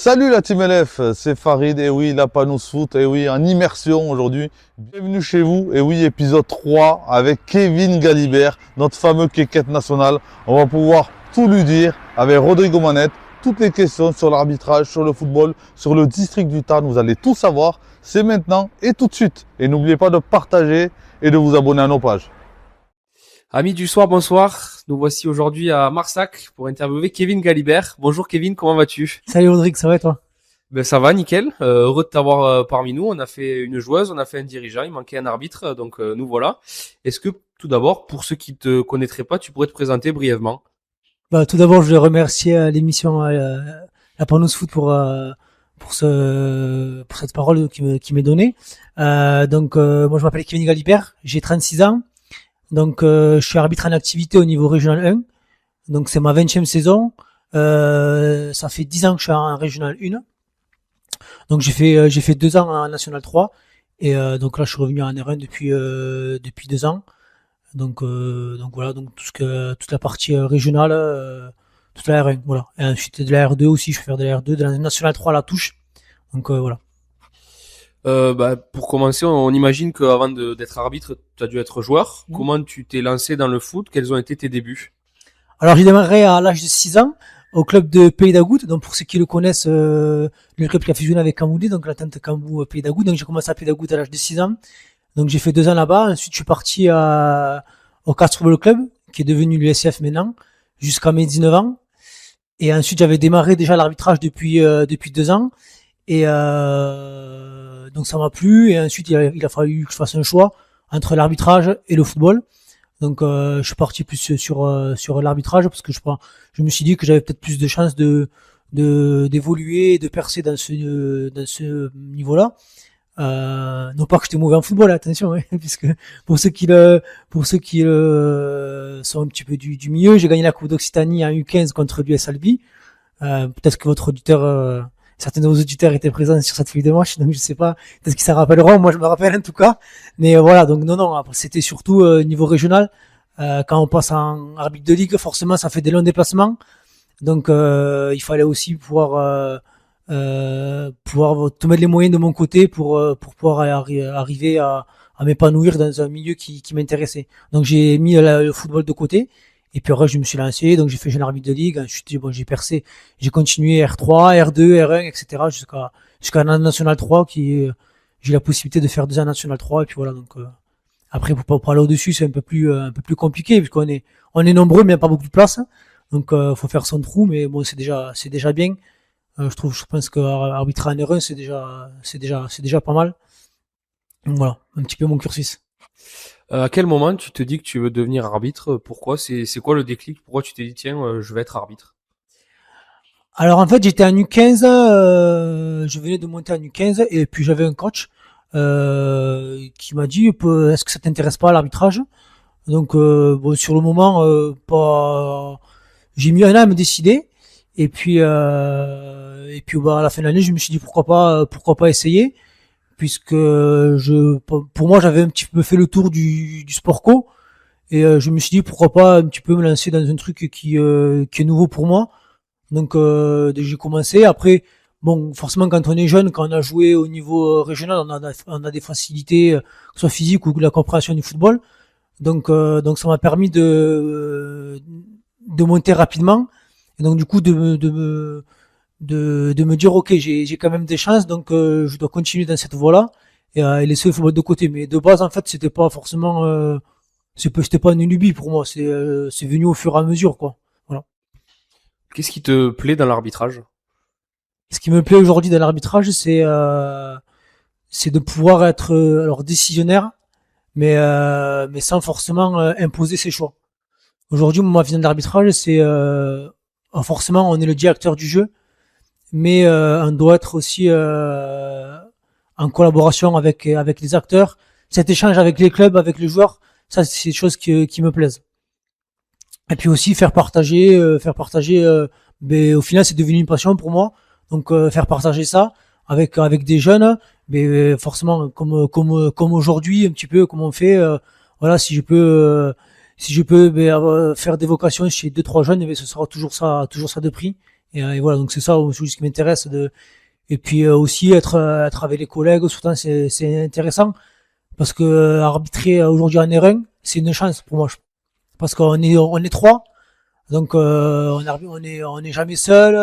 Salut la Team LF, c'est Farid, et oui, la Panos Foot, et oui, en immersion aujourd'hui. Bienvenue chez vous, et oui, épisode 3 avec Kevin Galibert, notre fameux quéquette national. On va pouvoir tout lui dire avec Rodrigo Manette, toutes les questions sur l'arbitrage, sur le football, sur le district du Tarn, vous allez tout savoir. C'est maintenant et tout de suite. Et n'oubliez pas de partager et de vous abonner à nos pages. Amis du soir, bonsoir. Nous voici aujourd'hui à Marsac pour interviewer Kevin Galibert. Bonjour Kevin, comment vas-tu? Salut Rodrigue, ça va et toi? Ben ça va, nickel. Heureux de t'avoir parmi nous. On a fait une joueuse, on a fait un dirigeant, il manquait un arbitre, donc nous voilà. Est-ce que tout d'abord, pour ceux qui te connaîtraient pas, tu pourrais te présenter brièvement? Tout d'abord, je voulais remercier l'émission La Panos Foot pour cette parole qui m'est donnée. Moi je m'appelle Kevin Galibert, j'ai 36 ans. Donc je suis arbitre en activité au niveau régional 1. Donc c'est ma 20e saison. Ça fait 10 ans que je suis en régional 1. Donc j'ai fait 2 ans en national 3 et donc là je suis revenu en R1 depuis 2 ans. Donc voilà, donc toute la partie régionale, toute la R1, voilà. Et ensuite de la R2 aussi, je vais faire de la R2, de la national 3 à la touche. Donc voilà. Pour commencer, on imagine qu'avant d'être arbitre, tu as dû être joueur. Comment tu t'es lancé dans le foot? Quels ont été tes débuts? Alors j'ai démarré à l'âge de 6 ans au club de Pays d'Agout. Donc pour ceux qui le connaissent, le club qui a fusionné avec Camoudé, donc la tente Cambou Pays d'Agout. Donc j'ai commencé à Pays d'Agout à l'âge de 6 ans. Donc j'ai fait 2 ans là-bas. Ensuite je suis parti au Castres Football Club, qui est devenu l'USF maintenant, jusqu'à mes 19 ans. Et ensuite j'avais démarré déjà l'arbitrage depuis 2 ans. Et donc ça m'a plu. Et ensuite il a fallu que je fasse un choix entre l'arbitrage et le football. Donc je suis parti plus sur l'arbitrage parce que je me suis dit que j'avais peut-être plus de chances d'évoluer et de percer dans ce niveau-là. Non pas que j'étais mauvais en football, attention, hein, puisque pour ceux qui sont un petit peu du milieu, j'ai gagné la Coupe d'Occitanie en U15 contre l'US Albi. Peut-être que certains de vos auditeurs étaient présents sur cette feuille de match, donc je sais pas, peut-être qu'ils s'en rappelleront, moi je me rappelle en tout cas. Mais voilà, donc non, après, c'était surtout niveau régional. Quand on passe en arbitre de ligue, forcément ça fait des longs déplacements. Donc il fallait aussi pouvoir te mettre les moyens de mon côté pour pouvoir arriver à m'épanouir dans un milieu qui m'intéressait. Donc j'ai mis le football de côté. Et puis après, je me suis lancé, donc j'ai fait jeune arbitre de ligue, ensuite j'ai percé, j'ai continué R3, R2, R1, etc. jusqu'à National 3, j'ai la possibilité de faire 2 ans National 3, et puis voilà, donc après pour aller au-dessus, c'est un peu plus compliqué, puisqu'on est nombreux, mais il n'y a pas beaucoup de place, donc faut faire son trou, mais bon, c'est déjà bien. Je pense que arbitrer en R1, c'est déjà pas mal. Donc voilà, un petit peu mon cursus. À quel moment tu te dis que tu veux devenir arbitre? Pourquoi? C'est quoi le déclic? Pourquoi tu t'es dit tiens, je vais être arbitre? Alors en fait j'étais en U15, je venais de monter en U15 et puis j'avais un coach qui m'a dit est-ce que ça t'intéresse pas l'arbitrage? Donc sur le moment pas, j'ai mis un an à me décider et puis à la fin de l'année je me suis dit pourquoi pas essayer, puisque pour moi j'avais un petit peu fait le tour du sport co et je me suis dit pourquoi pas un petit peu me lancer dans un truc qui est nouveau pour moi. Donc j'ai commencé. Après bon, forcément quand on est jeune, quand on a joué au niveau régional, on a des facilités que ce soit physique ou la compréhension du football. Donc ça m'a permis de monter rapidement et donc du coup de me dire ok, j'ai quand même des chances, donc je dois continuer dans cette voie-là et laisser le football de côté. Mais de base en fait c'était pas forcément c'était pas une lubie pour moi, c'est venu au fur et à mesure quoi. Voilà. Qu'est-ce qui te plaît dans l'arbitrage? Ce qui me plaît aujourd'hui dans l'arbitrage, c'est de pouvoir être alors décisionnaire, mais sans forcément imposer ses choix. Aujourd'hui, ma vision de l'arbitrage, c'est forcément on est le directeur du jeu, mais on doit être aussi en collaboration avec les acteurs. Cet échange avec les clubs, avec les joueurs, ça c'est des choses qui me plaisent. Et puis aussi faire partager. Mais au final, c'est devenu une passion pour moi. Donc faire partager ça avec des jeunes, mais forcément comme aujourd'hui un petit peu comme on fait. Voilà, si je peux faire des vocations chez 2-3 jeunes, mais ce sera toujours ça de prix. Et voilà, donc c'est ça aussi ce qui m'intéresse et puis aussi être avec les collègues, surtout c'est intéressant parce que arbitrer aujourd'hui en R1, c'est une chance pour moi, parce qu'on est trois, donc on est jamais seul.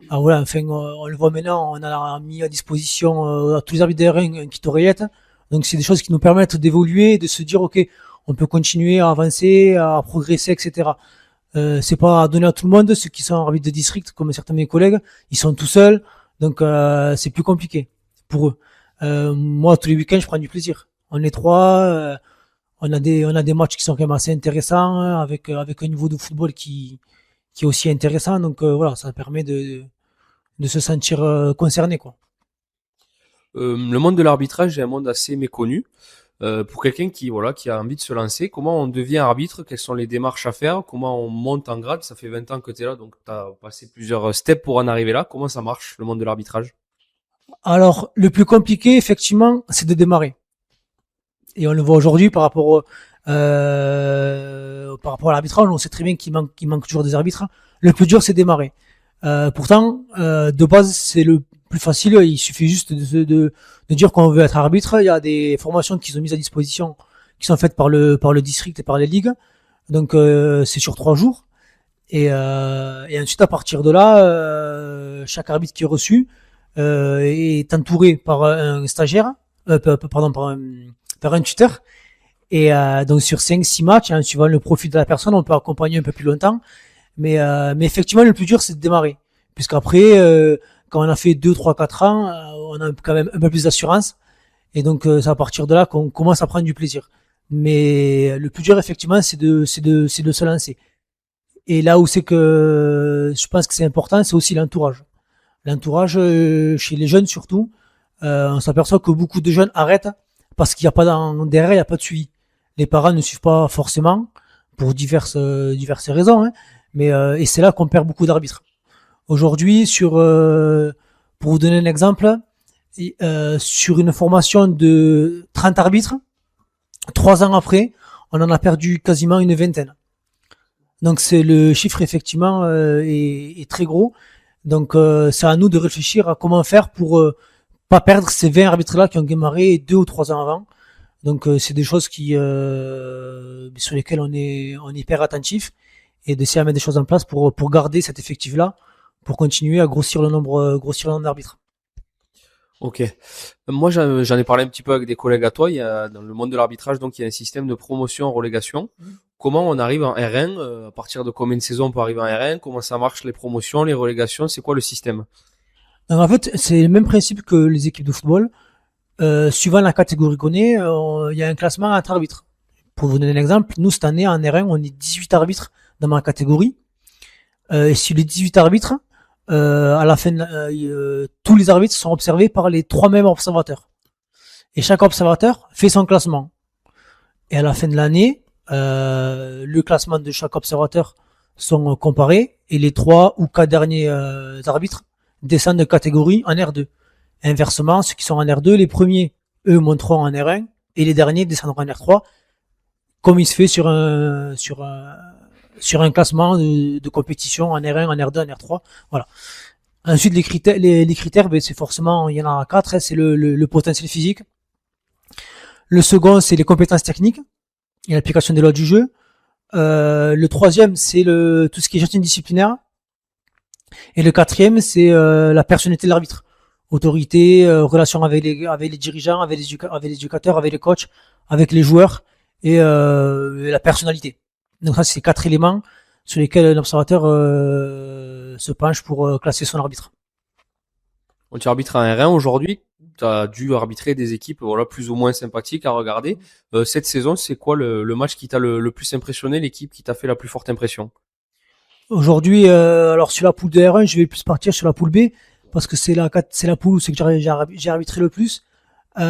Ah voilà, enfin on le voit maintenant, on a mis à disposition à tous les arbitres de R1 un kit oreillette, donc c'est des choses qui nous permettent d'évoluer, de se dire ok, on peut continuer à avancer, à progresser, etc. C'est pas donné à tout le monde. Ceux qui sont arbitres de district, comme certains de mes collègues, ils sont tout seuls, donc c'est plus compliqué pour eux. Moi, tous les week-ends, je prends du plaisir. On est trois, on a des matchs qui sont quand même assez intéressants, hein, avec un niveau de football qui est aussi intéressant. Donc voilà, ça permet de se sentir concerné, quoi. Le monde de l'arbitrage est un monde assez méconnu. Pour quelqu'un qui a envie de se lancer, comment on devient arbitre? Quelles sont les démarches à faire? Comment on monte en grade? Ça fait 20 ans que tu es là, donc tu as passé plusieurs steps pour en arriver là. Comment ça marche, le monde de l'arbitrage? Alors, le plus compliqué, effectivement, c'est de démarrer. Et on le voit aujourd'hui par rapport à l'arbitrage, on sait très bien qu'il manque toujours des arbitres. Le plus dur, c'est démarrer. Pourtant, de base, c'est le plus facile. Il suffit juste de dire qu'on veut être arbitre. Il y a des formations qui sont mises à disposition, qui sont faites par le district et par les ligues. Donc, c'est sur 3 jours. Et ensuite, à partir de là, chaque arbitre qui est reçu est entouré par un stagiaire, pardon, par un tuteur. Et donc sur 5-6 matchs, hein, suivant le profil de la personne, on peut accompagner un peu plus longtemps. Mais effectivement, le plus dur, c'est de démarrer. Puisqu'après, quand on a fait 2, 3, 4 ans, on a quand même un peu plus d'assurance. Et donc, c'est à partir de là qu'on commence à prendre du plaisir. Mais le plus dur, effectivement, c'est de se lancer. Et là où c'est que je pense que c'est important, c'est aussi l'entourage. L'entourage, chez les jeunes surtout, on s'aperçoit que beaucoup de jeunes arrêtent parce qu'il n'y a pas derrière, il n'y a pas de suivi. Les parents ne suivent pas forcément pour diverses raisons, hein, mais et c'est là qu'on perd beaucoup d'arbitres. Aujourd'hui, pour vous donner un exemple, sur une formation de 30 arbitres, 3 ans après, on en a perdu quasiment une vingtaine. Donc c'est le chiffre effectivement est très gros. Donc c'est à nous de réfléchir à comment faire pour pas perdre ces 20 arbitres-là qui ont démarré 2 ou 3 ans avant. Donc c'est des choses sur lesquelles on est hyper attentif et d'essayer de mettre des choses en place pour garder cet effectif-là, pour continuer à grossir le nombre d'arbitres. Ok. Moi, j'en ai parlé un petit peu avec des collègues à toi. Dans le monde de l'arbitrage, donc il y a un système de promotion-relégation. Comment on arrive en R1? À partir de combien de saisons on peut arriver en R1? Comment ça marche, les promotions, les relégations? C'est quoi le système? Donc, en fait, c'est le même principe que les équipes de football. Suivant la catégorie qu'on est, il y a un classement entre arbitres. Pour vous donner un exemple, nous, cette année, en R1, on est 18 arbitres dans ma catégorie. Et sur les 18 arbitres, à la fin, tous les arbitres sont observés par les 3 mêmes observateurs. Et chaque observateur fait son classement. Et à la fin de l'année, le classement de chaque observateur sont comparés et les 3 ou 4 derniers arbitres descendent de catégorie en R2. Inversement, ceux qui sont en R2, les premiers, eux, monteront en R1 et les derniers descendront en R3, comme il se fait sur un classement de compétition en R1, en R2, en R3. Voilà. Ensuite, les critères, c'est forcément, il y en a 4, hein, c'est le potentiel physique. Le second, c'est les compétences techniques et l'application des lois du jeu. Le troisième, c'est tout ce qui est gestion disciplinaire. Et le quatrième, c'est la personnalité de l'arbitre. Autorité, relation avec les dirigeants, avec les éducateurs, avec les coachs, avec les joueurs et la personnalité. Donc ça, c'est 4 éléments sur lesquels l'observateur se penche pour classer son arbitre. Quand tu arbitres en R1 aujourd'hui, tu as dû arbitrer des équipes plus ou moins sympathiques à regarder. Cette saison, c'est quoi le match qui t'a le plus impressionné, l'équipe qui t'a fait la plus forte impression? Aujourd'hui, alors sur la poule de R1, je vais plus partir sur la poule B parce que c'est la poule où c'est que j'ai arbitré le plus. Il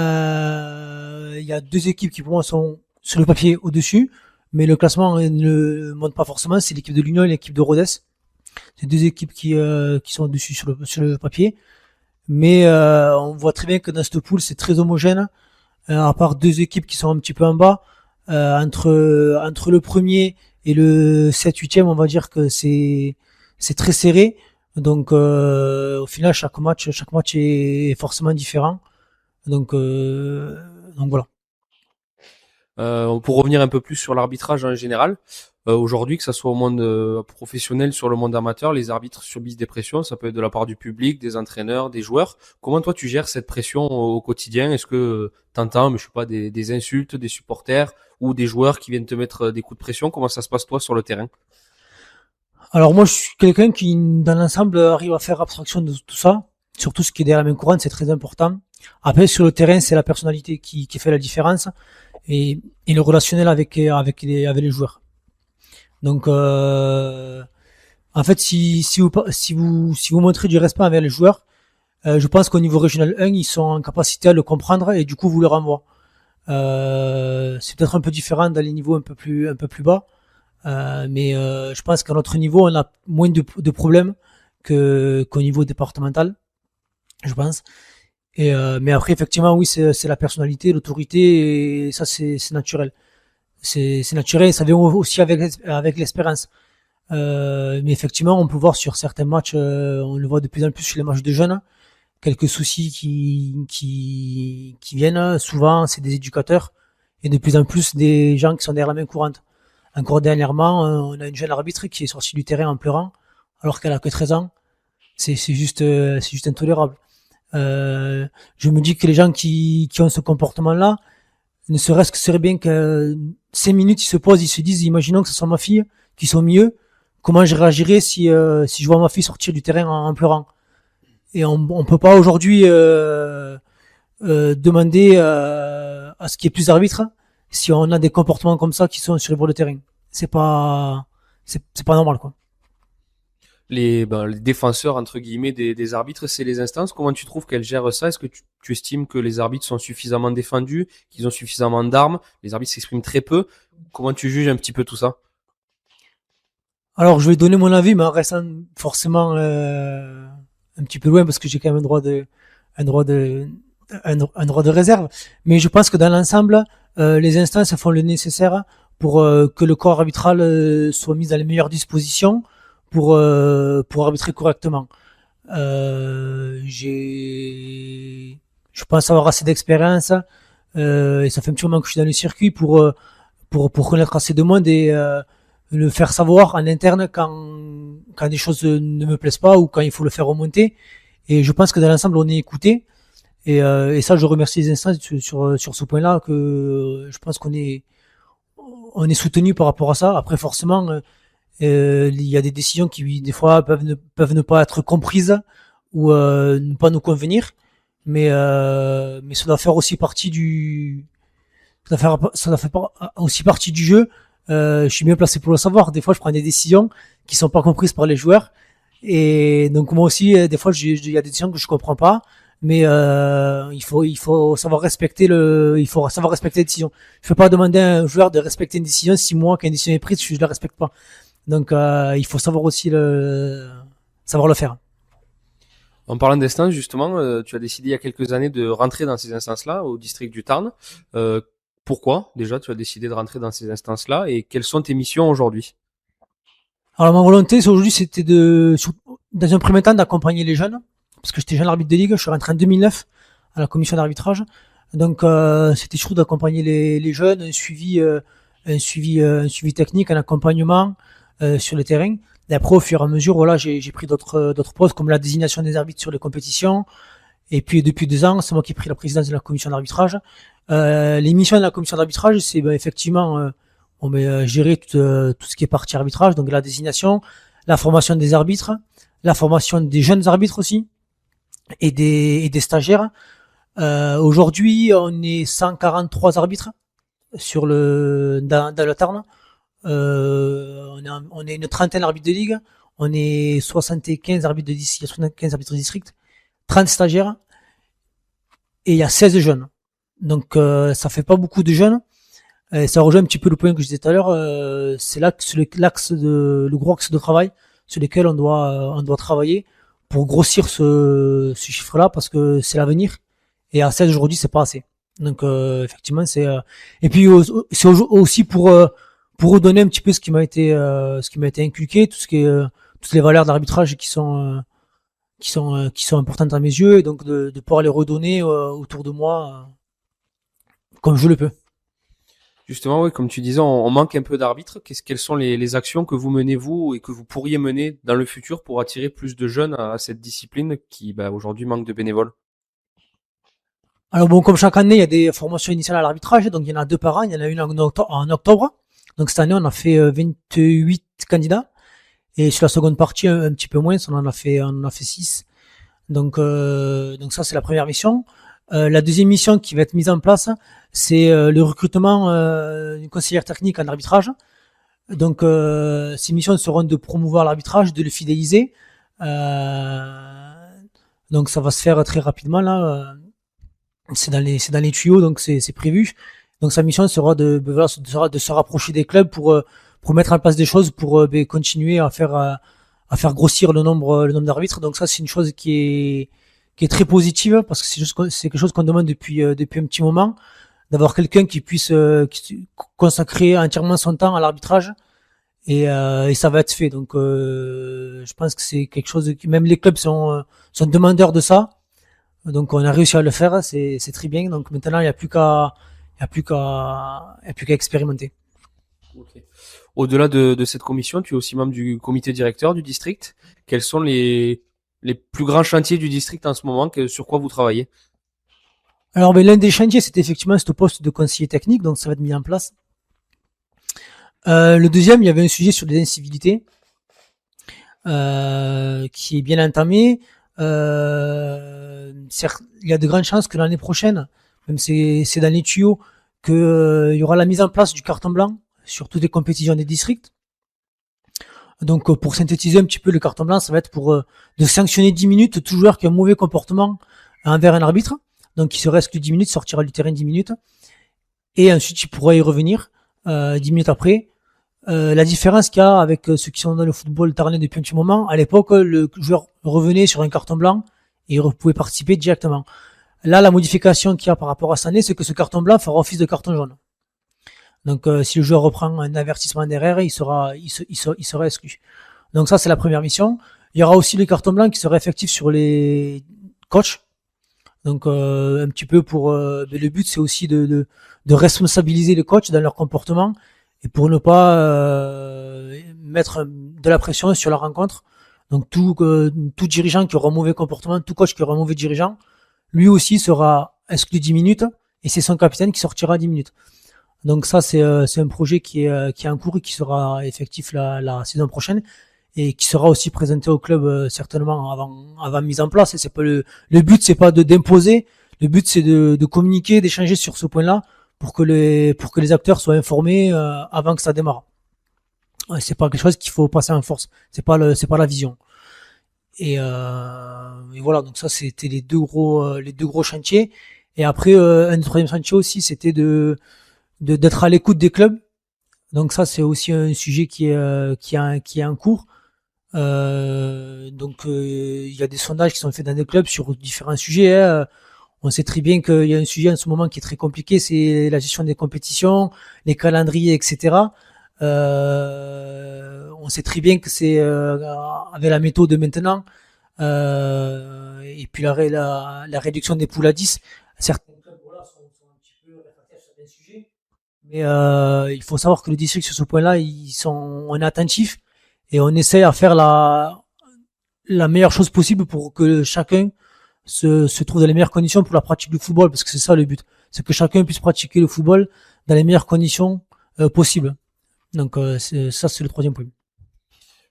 y a 2 équipes qui pour moi sont sur le papier au-dessus, mais le classement ne montre pas forcément. C'est l'équipe de l'Union et l'équipe de Rodez. C'est 2 équipes qui sont au-dessus sur le papier. Mais on voit très bien que dans cette poule, c'est très homogène. À part 2 équipes qui sont un petit peu en bas, entre le premier et le 7-8e, on va dire que c'est c'est très serré. Donc au final, chaque match est forcément différent. Donc voilà. Pour revenir un peu plus sur l'arbitrage en général, aujourd'hui, que ça soit au monde professionnel, sur le monde amateur, les arbitres subissent des pressions. Ça peut être de la part du public, des entraîneurs, des joueurs. Comment toi tu gères cette pression au quotidien? Est-ce que t'entends, mais je sais pas, des insultes, des supporters ou des joueurs qui viennent te mettre des coups de pression? Comment ça se passe toi sur le terrain? Alors moi, je suis quelqu'un qui, dans l'ensemble, arrive à faire abstraction de tout ça. Surtout ce qui est derrière la main courante, c'est très important. Après, sur le terrain, c'est la personnalité qui fait la différence et le relationnel avec les joueurs. Donc, en fait, si vous montrez du respect envers les joueurs, je pense qu'au niveau régional 1, ils sont en capacité à le comprendre et du coup, vous le renvoie. C'est peut-être un peu différent dans les niveaux un peu plus bas. Mais je pense qu'à notre niveau, on a moins de problèmes qu'au niveau départemental, je pense. Mais après, effectivement, oui, c'est la personnalité, l'autorité, et ça, c'est naturel. C'est naturel, ça vient aussi avec l'expérience. Mais effectivement, on peut voir sur certains matchs, on le voit de plus en plus sur les matchs de jeunes, quelques soucis qui viennent. Souvent, c'est des éducateurs et de plus en plus des gens qui sont derrière la main courante. Encore dernièrement, on a une jeune arbitre qui est sortie du terrain en pleurant, alors qu'elle a que 13 ans. C'est juste intolérable. Je me dis que les gens qui ont ce comportement-là, ne serait-ce que serait bien que 5 minutes, ils se posent, ils se disent, imaginons que ce soit ma fille, qui sont mieux, comment je réagirais si je vois ma fille sortir du terrain en pleurant. Et on peut pas aujourd'hui demander à ce qu'il y ait plus d'arbitres si on a des comportements comme ça qui sont sur les bords de terrain. C'est pas normal, quoi. Les défenseurs entre guillemets des arbitres, c'est les instances. Comment tu trouves qu'elles gèrent ça? Est-ce que tu estimes que les arbitres sont suffisamment défendus, qu'ils ont suffisamment d'armes? Les arbitres s'expriment très peu. Comment tu juges un petit peu tout ça? Alors, je vais donner mon avis, mais en restant forcément un petit peu loin parce que j'ai quand même un droit de, un droit de réserve. Mais je pense que dans l'ensemble, les instances font le nécessaire pour que le corps arbitral soit mis dans les meilleures dispositions pour arbitrer correctement. Je pense avoir assez d'expérience et ça fait un petit moment que je suis dans le circuit pour connaître assez de monde et le faire savoir en interne quand des choses ne me plaisent pas ou quand il faut le faire remonter. Et je pense que dans l'ensemble, on est écouté. Et ça, je remercie les instances sur ce point-là, que je pense on est soutenu par rapport à ça. Après, forcément, il y a des décisions qui, des fois, peuvent ne pas être comprises ou ne pas nous convenir. Mais ça doit faire aussi partie ça doit faire aussi partie du jeu. Je suis bien placé pour le savoir. Des fois, je prends des décisions qui sont pas comprises par les joueurs. Et donc, moi aussi, des fois, il y a des décisions que je comprends pas. Mais il faut savoir respecter les décisions. Je ne peux pas demander à un joueur de respecter une décision si moi, quand une décision est prise, je la respecte pas. Donc, il faut savoir aussi savoir le faire. En parlant d'instances, justement, tu as décidé il y a quelques années de rentrer dans ces instances-là, au district du Tarn. Pourquoi, déjà, tu as décidé de rentrer dans ces instances-là et quelles sont tes missions aujourd'hui? Alors, ma volonté, aujourd'hui, c'était dans un premier temps, d'accompagner les jeunes. Parce que j'étais jeune arbitre de ligue, je suis rentré en 2009 à la commission d'arbitrage. Donc, c'était surtout d'accompagner les jeunes, un suivi technique, un accompagnement sur le terrain. Et après, au fur et à mesure, voilà, j'ai pris d'autres postes comme la désignation des arbitres sur les compétitions. Et puis, depuis 2 ans, c'est moi qui ai pris la présidence de la commission d'arbitrage. Les missions de la commission d'arbitrage, c'est effectivement gérer tout ce qui est partie arbitrage, donc la désignation, la formation des arbitres, la formation des jeunes arbitres aussi, et des stagiaires. Aujourd'hui, on est 143 arbitres dans le Tarn. On est une trentaine d'arbitres de ligue. On est 75 arbitres de district, 75 arbitres de district, 30 stagiaires, et il y a 16 jeunes. Donc, ça fait pas beaucoup de jeunes. Et ça rejoint un petit peu le point que je disais tout à l'heure. C'est là le gros axe de travail sur lequel on doit travailler pour grossir ce chiffre-là, parce que c'est l'avenir. Et à 16 aujourd'hui, c'est pas assez. Donc, effectivement, et puis c'est aussi pour redonner un petit peu ce qui m'a été inculqué, tout toutes les valeurs d'arbitrage qui sont importantes à mes yeux, et donc de pouvoir les redonner autour de moi comme je le peux. Justement, oui, comme tu disais, on manque un peu d'arbitres. Quelles sont les actions que vous menez, vous, et que vous pourriez mener dans le futur pour attirer plus de jeunes à cette discipline qui, aujourd'hui, manque de bénévoles? Alors bon, comme chaque année, il y a des formations initiales à l'arbitrage, donc il y en a 2 par an. Il y en a une en octobre. Donc cette année, on a fait 28 candidats. Et sur la seconde partie, un petit peu moins, on en a fait 6. Donc ça, c'est la première mission. La deuxième mission qui va être mise en place, c'est le recrutement d'une conseillère technique en arbitrage. Donc ces missions seront de promouvoir l'arbitrage, de le fidéliser. Donc ça va se faire très rapidement là. C'est dans les tuyaux, donc c'est prévu. Donc sa mission sera de se rapprocher des clubs pour mettre en place des choses pour continuer à faire grossir le nombre d'arbitres. Donc ça, c'est une chose qui est très positive, parce que c'est quelque chose qu'on demande depuis un petit moment, d'avoir quelqu'un qui puisse consacrer entièrement son temps à l'arbitrage, et ça va être fait. Donc je pense que c'est quelque chose que même les clubs sont demandeurs de ça. Donc on a réussi à le faire, c'est très bien. Donc maintenant, il n'y a plus qu'à expérimenter. Ok. Au-delà de cette commission, tu es aussi membre du comité directeur du district. Quels sont les plus grands chantiers du district en ce moment, sur quoi vous travaillez? Alors l'un des chantiers, c'est effectivement ce poste de conseiller technique, donc ça va être mis en place. Le deuxième, il y avait un sujet sur les incivilités qui est bien entamé. Certes, il y a de grandes chances que l'année prochaine, même c'est dans les tuyaux, il y aura la mise en place du carton blanc sur toutes les compétitions des districts. Donc pour synthétiser un petit peu, le carton blanc, ça va être pour de sanctionner 10 minutes tout joueur qui a un mauvais comportement envers un arbitre. Donc il sera exclu 10 minutes, sortira du terrain 10 minutes, et ensuite il pourra y revenir 10 minutes après. La différence qu'il y a avec ceux qui sont dans le football tarné depuis un petit moment, à l'époque, le joueur revenait sur un carton blanc et il pouvait participer directement. Là, la modification qu'il y a par rapport à cette année, c'est que ce carton blanc fera office de carton jaune. Donc si le joueur reprend un avertissement derrière, il sera exclu. Donc ça, c'est la première mission. Il y aura aussi le carton blanc qui sera effectif sur les coachs. Donc un petit peu le but, c'est aussi de responsabiliser les coachs dans leur comportement, et pour ne pas mettre de la pression sur la rencontre. Donc tout dirigeant qui aura un mauvais comportement, tout coach qui aura un mauvais dirigeant, lui aussi sera exclu 10 minutes, et c'est son capitaine qui sortira 10 minutes. Donc ça, c'est un projet qui est en cours et qui sera effectif la saison prochaine, et qui sera aussi présenté au club certainement avant mise en place. Et c'est pas le but, c'est pas d'imposer. Le but, c'est de communiquer, d'échanger sur ce point-là, pour que les acteurs soient informés avant que ça démarre. Ouais, c'est pas quelque chose qu'il faut passer en force. C'est pas la vision. Et voilà. Donc ça, c'était les deux gros chantiers. Et après, un troisième chantier aussi, c'était d'être à l'écoute des clubs. Donc ça, c'est aussi un sujet qui est en cours. Donc il y a des sondages qui sont faits dans des clubs sur différents sujets. On sait très bien qu'il y a un sujet en ce moment qui est très compliqué, c'est la gestion des compétitions, les calendriers, etc. On sait très bien que c'est avec la méthode de maintenant, et puis la réduction des poules à 10, certains clubs sont un petit peu réfractaires sur certains sujets. Mais il faut savoir que le district, sur ce point-là, on est attentif, et on essaie à faire la meilleure chose possible pour que chacun se trouve dans les meilleures conditions pour la pratique du football, parce que c'est ça le but, c'est que chacun puisse pratiquer le football dans les meilleures conditions possibles. Donc c'est le troisième point.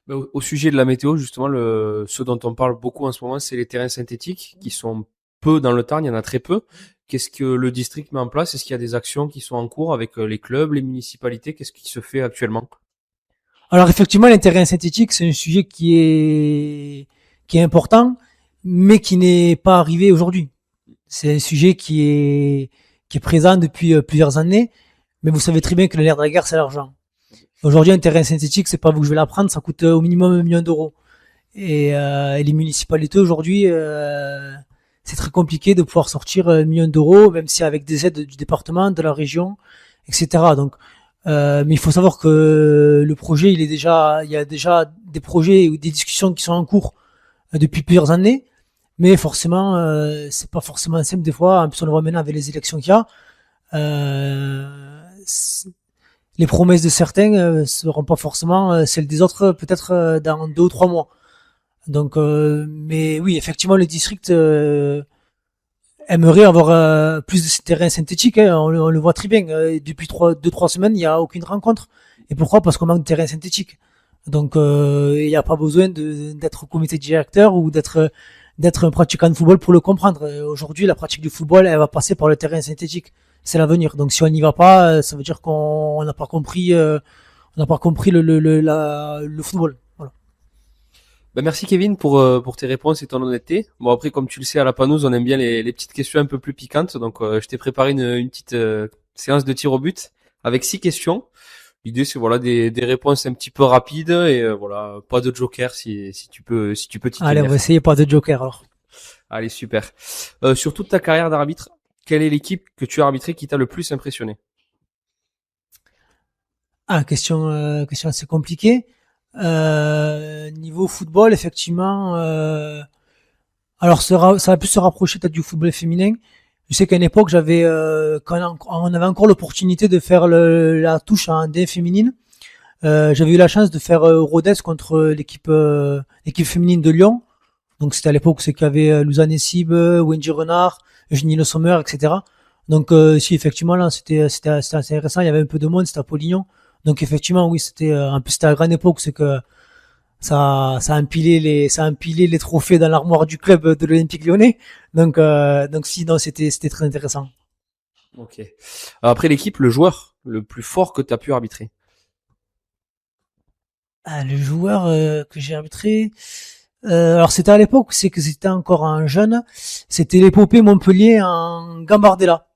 Au sujet de la météo, justement, ce dont on parle beaucoup en ce moment, c'est les terrains synthétiques, qui sont peu dans le Tarn, il y en a très peu. Qu'est-ce que le district met en place? Est-ce qu'il y a des actions qui sont en cours avec les clubs, les municipalités? Qu'est-ce qui se fait actuellement? Alors effectivement, les terrains synthétiques, c'est un sujet qui est important, mais qui n'est pas arrivé aujourd'hui. C'est un sujet qui est présent depuis plusieurs années, mais vous savez très bien que le nerf de la guerre, c'est l'argent. Aujourd'hui, un terrain synthétique, c'est pas vous que je vais l'apprendre, ça coûte au minimum 1 million d'euros. Et les municipalités aujourd'hui, c'est très compliqué de pouvoir sortir 1 million d'euros, même si avec des aides du département, de la région, etc. Donc Mais il faut savoir que le projet, il y a déjà des projets ou des discussions qui sont en cours depuis plusieurs années. Mais forcément, c'est pas forcément simple des fois. En plus, on le voit maintenant avec les élections qu'il y a. Les promesses de certains seront pas forcément celles des autres, peut-être dans 2 ou 3 mois. Donc, mais oui, effectivement, le district aimerait avoir plus de terrains synthétiques. Hein, on le voit très bien. Depuis 2, 3 semaines, il n'y a aucune rencontre. Et pourquoi? Parce qu'on manque de terrains synthétiques. Donc, il n'y a pas besoin d'être comité directeur ou d'être un pratiquant de football pour le comprendre. Aujourd'hui, la pratique du football, elle va passer par le terrain synthétique. C'est l'avenir. Donc, si on n'y va pas, ça veut dire qu'on n'a pas compris, le football. Voilà. Ben merci Kevin pour tes réponses et ton honnêteté. Bon après comme tu le sais à la Panouse on aime bien les petites questions un peu plus piquantes donc je t'ai préparé une petite séance de tir au but avec 6 questions. L'idée c'est voilà des réponses un petit peu rapides et voilà pas de joker si tu peux t'y Allez, on tenir. va essayer pas de joker alors. Allez super. Sur toute ta carrière d'arbitre, quelle est l'équipe que tu as arbitrée qui t'a le plus impressionné? Ah, question assez compliquée. Niveau football, effectivement, alors ça va plus se rapprocher peut-être du football féminin. Je sais qu'à une époque, quand on avait encore l'opportunité de faire la touche en D féminine, j'avais eu la chance de faire Rodez contre l'équipe féminine de Lyon. Donc c'était à l'époque où c'est qu'il y avait Lausanne et Sib, Wendy Renard, Eugénie Le Sommer, etc. Donc si effectivement là c'était assez intéressant, il y avait un peu de monde, c'était à Polignon. Donc effectivement oui en plus c'était à la grande époque, c'est que ça a empilé les trophées dans l'armoire du club de l'Olympique Lyonnais. Donc sinon c'était très intéressant. Ok. Après l'équipe, le joueur le plus fort que tu as pu arbitrer. Ah, le joueur que j'ai arbitré, alors c'était à l'époque, c'est que c'était encore un jeune, c'était l'épopée Montpellier en Gambardella.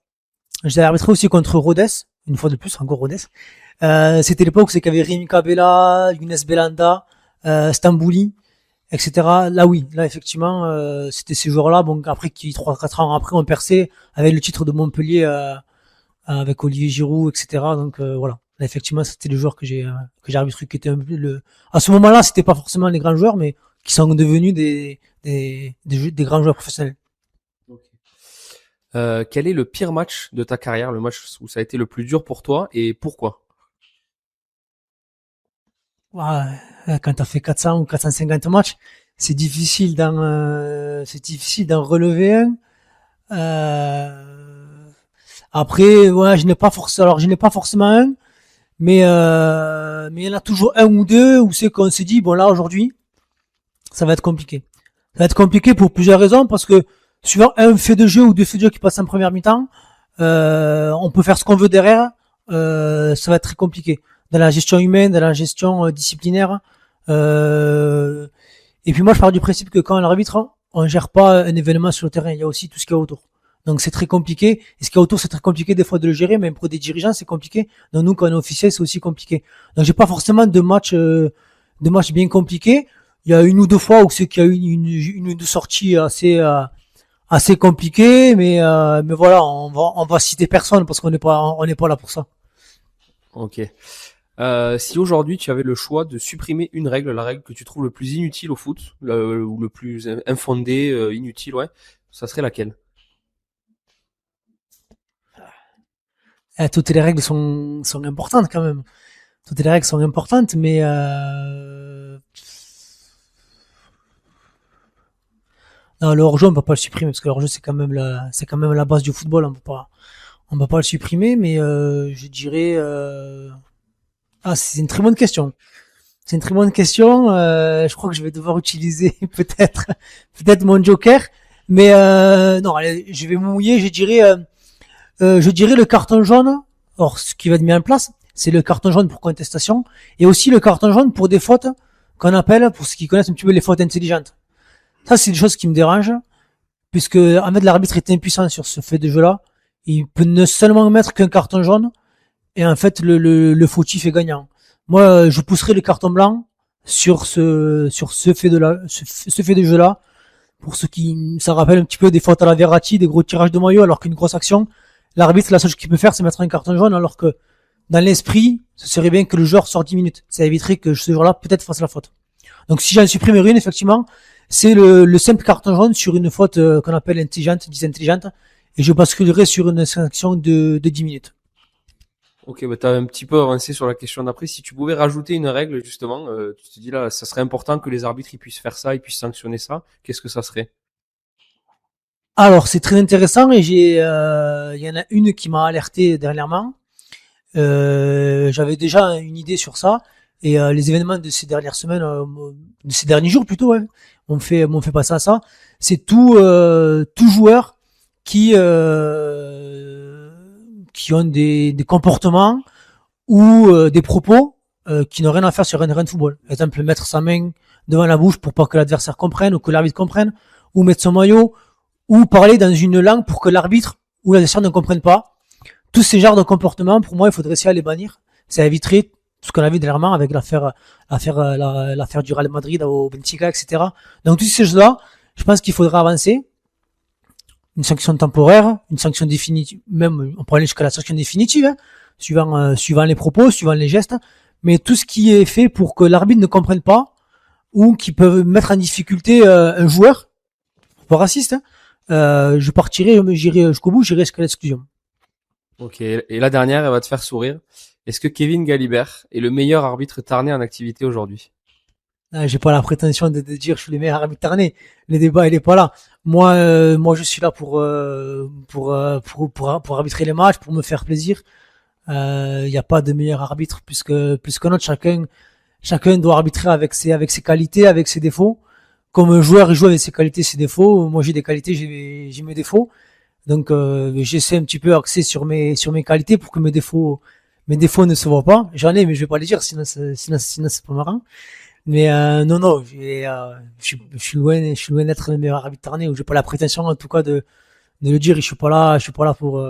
J'ai arbitré aussi contre Rodez, une fois de plus, encore Rodez. C'était l'époque, c'est qu'il y avait Rémi Cabella, Younes Belanda, Stambouli, etc. Là oui, là effectivement, c'était ces joueurs-là, bon après qui 3-4 ans après ont percé avec le titre de Montpellier avec Olivier Giroud, etc. Donc voilà. Là, effectivement, c'était les joueurs que j'ai arbitré qui étaient un peu à ce moment-là, c'était pas forcément les grands joueurs, mais qui sont devenus des grands joueurs professionnels. Ok. Quel est le pire match de ta carrière, le match où ça a été le plus dur pour toi et pourquoi? Ouais, quand t'as fait 400 ou 450 matchs, c'est difficile d'en relever un. Après, ouais, je n'ai pas forcément un, mais il y en a toujours un ou deux où c'est qu'on se dit, bon là, aujourd'hui, ça va être compliqué. Ça va être compliqué pour plusieurs raisons, parce que suivant un fait de jeu ou deux faits de jeu qui passent en première mi-temps, on peut faire ce qu'on veut derrière, ça va être très compliqué. Dans la gestion humaine, dans la gestion disciplinaire. Et puis moi, je pars du principe que quand on arbitre, on gère pas un événement sur le terrain, il y a aussi tout ce qu'il y a autour. Donc c'est très compliqué. Et ce qu'il y a autour, c'est très compliqué des fois de le gérer, même pour des dirigeants, c'est compliqué. Donc nous, quand on est officiel, c'est aussi compliqué. Donc j'ai pas forcément de match bien compliqués. Il y a une ou deux fois où c'est qu'il y a eu une ou deux sorties assez compliquées, mais voilà, on va citer personne parce qu'on n'est pas là pour ça. Ok. Si aujourd'hui tu avais le choix de supprimer une règle, la règle que tu trouves le plus inutile au foot, ou le plus infondé, inutile, ouais, ça serait laquelle? Toutes les règles sont importantes quand même. Toutes les règles sont importantes, mais non, le hors-jeu on peut pas le supprimer parce que le hors-jeu c'est quand même la base du football. On peut pas le supprimer, mais je dirais c'est une très bonne question. C'est une très bonne question. Je crois que je vais devoir utiliser peut-être mon joker, mais non, allez, je vais me mouiller. Je dirais le carton jaune. Or, ce qui va être mis en place, c'est le carton jaune pour contestation et aussi le carton jaune pour des fautes qu'on appelle, pour ceux qui connaissent un petit peu les fautes intelligentes. Ça, c'est des choses qui me dérangent, puisque en fait, l'arbitre est impuissant sur ce fait de jeu-là. Il peut ne seulement mettre qu'un carton jaune, et en fait, le fautif est gagnant. Moi, je pousserai le carton blanc sur ce fait de jeu-là. Pour ceux qui, ça rappelle un petit peu des fautes à la Verratti, des gros tirages de maillot, alors qu'une grosse action, l'arbitre, la seule chose qu'il peut faire, c'est mettre un carton jaune, alors que dans l'esprit, ce serait bien que le joueur sorte 10 minutes. Ça éviterait que ce joueur-là peut-être fasse la faute. Donc si j'en supprimerais une, effectivement, c'est le simple carton jaune sur une faute qu'on appelle intelligente, disintelligente, et je basculerai sur une sanction de 10 minutes. Ok, bah t'as un petit peu avancé sur la question d'après. Si tu pouvais rajouter une règle, justement, tu te dis là, ça serait important que les arbitres ils puissent faire ça, ils puissent sanctionner ça. Qu'est-ce que ça serait? Alors c'est très intéressant et il y en a une qui m'a alerté dernièrement. J'avais déjà une idée sur ça et les événements de ces dernières semaines, de ces derniers jours plutôt, ouais, m'ont fait passer à ça. C'est tout joueur qui ont des comportements ou des propos qui n'ont rien à faire sur un terrain de football. Par exemple, mettre sa main devant la bouche pour pas que l'adversaire comprenne ou que l'arbitre comprenne, ou mettre son maillot, ou parler dans une langue pour que l'arbitre ou l'adversaire ne comprenne pas. Tous ces genres de comportements, pour moi, il faudrait essayer de les bannir. Ça éviterait tout ce qu'on a vu dernièrement avec l'affaire du Real Madrid au Benfica, etc. Donc, toutes ces choses-là, je pense qu'il faudra avancer. Une sanction temporaire, une sanction définitive, même, on pourrait aller jusqu'à la sanction définitive, hein, suivant les propos, suivant les gestes. Mais tout ce qui est fait pour que l'arbitre ne comprenne pas, ou qui peut mettre en difficulté un joueur, pas raciste, hein, j'irai jusqu'au bout, j'irai jusqu'à l'exclusion. Ok, et la dernière, elle va te faire sourire. Est-ce que Kevin Galibert est le meilleur arbitre tarné en activité aujourd'hui? J'ai pas la prétention de dire je suis le meilleur arbitre tarné. Le débat il est pas là. Moi, je suis là pour arbitrer les matchs, pour me faire plaisir. Il y a pas de meilleur arbitre plus qu'un autre. Chacun doit arbitrer avec ses qualités, avec ses défauts. Comme un joueur, il joue avec ses qualités, ses défauts. Moi, j'ai des qualités, j'ai mes défauts. Donc, j'essaie un petit peu axer sur mes qualités pour que mes défauts ne se voient pas. J'en ai, mais je vais pas les dire, sinon c'est pas marrant. Mais non, je suis loin d'être le meilleur arbitre tarné, ou j'ai pas la prétention en tout cas de le dire. Je suis pas là pour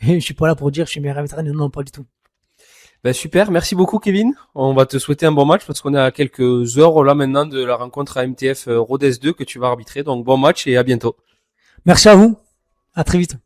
je suis pas là pour dire je suis meilleur arbitre tarné. Non, pas du tout. Ben super, merci beaucoup Kevin. On va te souhaiter un bon match parce qu'on est à quelques heures là maintenant de la rencontre à MTF Rodez 2 que tu vas arbitrer. Donc bon match et à bientôt. Merci à vous. À très vite.